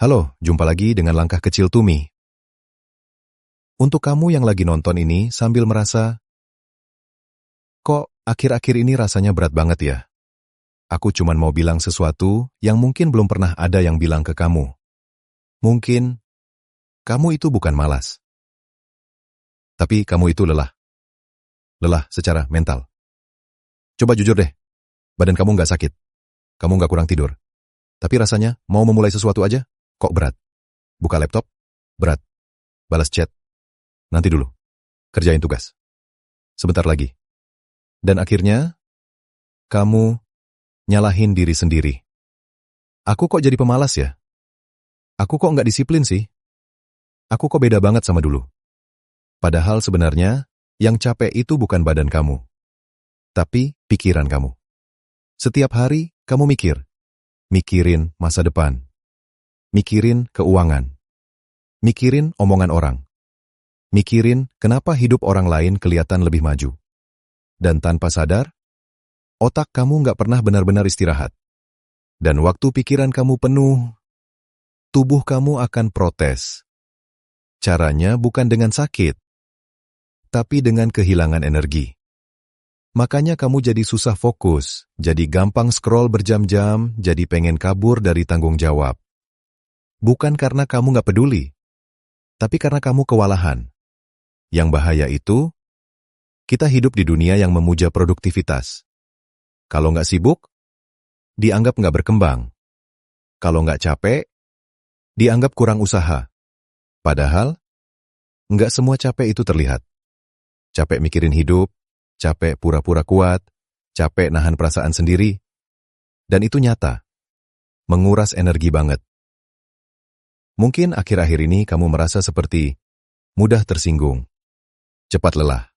Halo, jumpa lagi dengan Langkah Kecil Tumi. Untuk kamu yang lagi nonton ini sambil merasa, kok akhir-akhir ini rasanya berat banget ya? Aku cuman mau bilang sesuatu yang mungkin belum pernah ada yang bilang ke kamu. Mungkin kamu itu bukan malas. Tapi kamu itu lelah. Lelah secara mental. Coba jujur deh, badan kamu nggak sakit. Kamu nggak kurang tidur. Tapi rasanya mau memulai sesuatu aja, kok berat. Buka laptop, berat. Balas chat, nanti dulu. Kerjain tugas. Sebentar lagi. Dan akhirnya, kamu nyalahin diri sendiri. Aku kok jadi pemalas ya? Aku kok nggak disiplin sih? Aku kok beda banget sama dulu? Padahal sebenarnya, yang capek itu bukan badan kamu. Tapi pikiran kamu. Setiap hari, kamu mikirin masa depan. Mikirin keuangan. Mikirin omongan orang. Mikirin kenapa hidup orang lain kelihatan lebih maju. Dan tanpa sadar, otak kamu nggak pernah benar-benar istirahat. Dan waktu pikiran kamu penuh, tubuh kamu akan protes. Caranya bukan dengan sakit, tapi dengan kehilangan energi. Makanya kamu jadi susah fokus, jadi gampang scroll berjam-jam, jadi pengen kabur dari tanggung jawab. Bukan karena kamu nggak peduli, tapi karena kamu kewalahan. Yang bahaya itu, kita hidup di dunia yang memuja produktivitas. Kalau nggak sibuk, dianggap nggak berkembang. Kalau nggak capek, dianggap kurang usaha. Padahal, nggak semua capek itu terlihat. Capek mikirin hidup, capek pura-pura kuat, capek nahan perasaan sendiri. Dan itu nyata. Menguras energi banget. Mungkin akhir-akhir ini kamu merasa seperti mudah tersinggung, cepat lelah,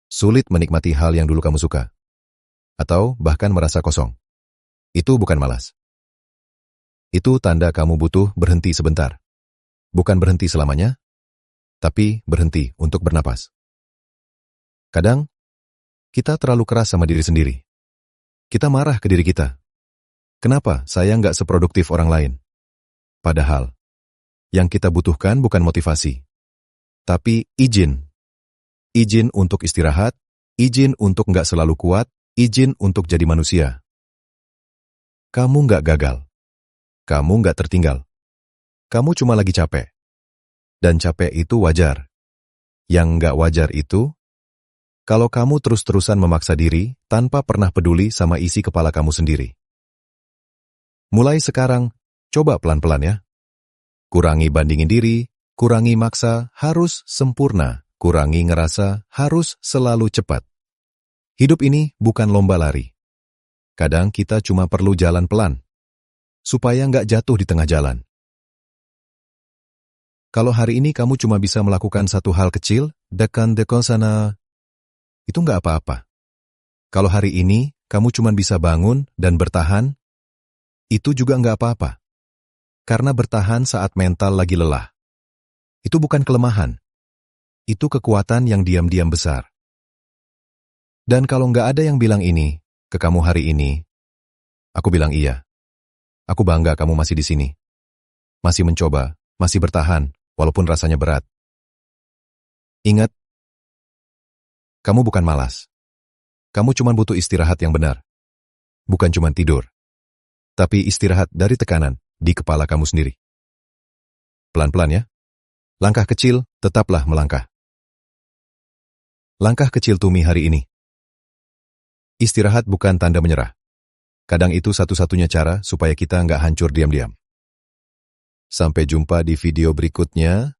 sulit menikmati hal yang dulu kamu suka, atau bahkan merasa kosong. Itu bukan malas. Itu tanda kamu butuh berhenti sebentar. Bukan berhenti selamanya, tapi berhenti untuk bernapas. Kadang, kita terlalu keras sama diri sendiri. Kita marah ke diri kita. Kenapa saya nggak seproduktif orang lain? Padahal, yang kita butuhkan bukan motivasi, tapi izin. Izin untuk istirahat, izin untuk nggak selalu kuat, izin untuk jadi manusia. Kamu nggak gagal. Kamu nggak tertinggal. Kamu cuma lagi capek. Dan capek itu wajar. Yang nggak wajar itu, kalau kamu terus-terusan memaksa diri tanpa pernah peduli sama isi kepala kamu sendiri. Mulai sekarang, coba pelan-pelan ya. Kurangi bandingin diri, kurangi maksa harus sempurna, kurangi ngerasa harus selalu cepat. Hidup ini bukan lomba lari. Kadang kita cuma perlu jalan pelan, supaya nggak jatuh di tengah jalan. Kalau hari ini kamu cuma bisa melakukan satu hal kecil, dekan sana, itu nggak apa-apa. Kalau hari ini kamu cuma bisa bangun dan bertahan, itu juga nggak apa-apa. Karena bertahan saat mental lagi lelah. Itu bukan kelemahan. Itu kekuatan yang diam-diam besar. Dan kalau nggak ada yang bilang ini ke kamu hari ini, aku bilang iya. Aku bangga kamu masih di sini. Masih mencoba, masih bertahan, walaupun rasanya berat. Ingat, kamu bukan malas. Kamu cuma butuh istirahat yang benar. Bukan cuma tidur. Tapi istirahat dari tekanan di kepala kamu sendiri. Pelan-pelan ya. Langkah kecil, tetaplah melangkah. Langkah kecil Tumi hari ini. Istirahat bukan tanda menyerah. Kadang itu satu-satunya cara supaya kita nggak hancur diam-diam. Sampai jumpa di video berikutnya.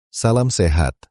Salam sehat.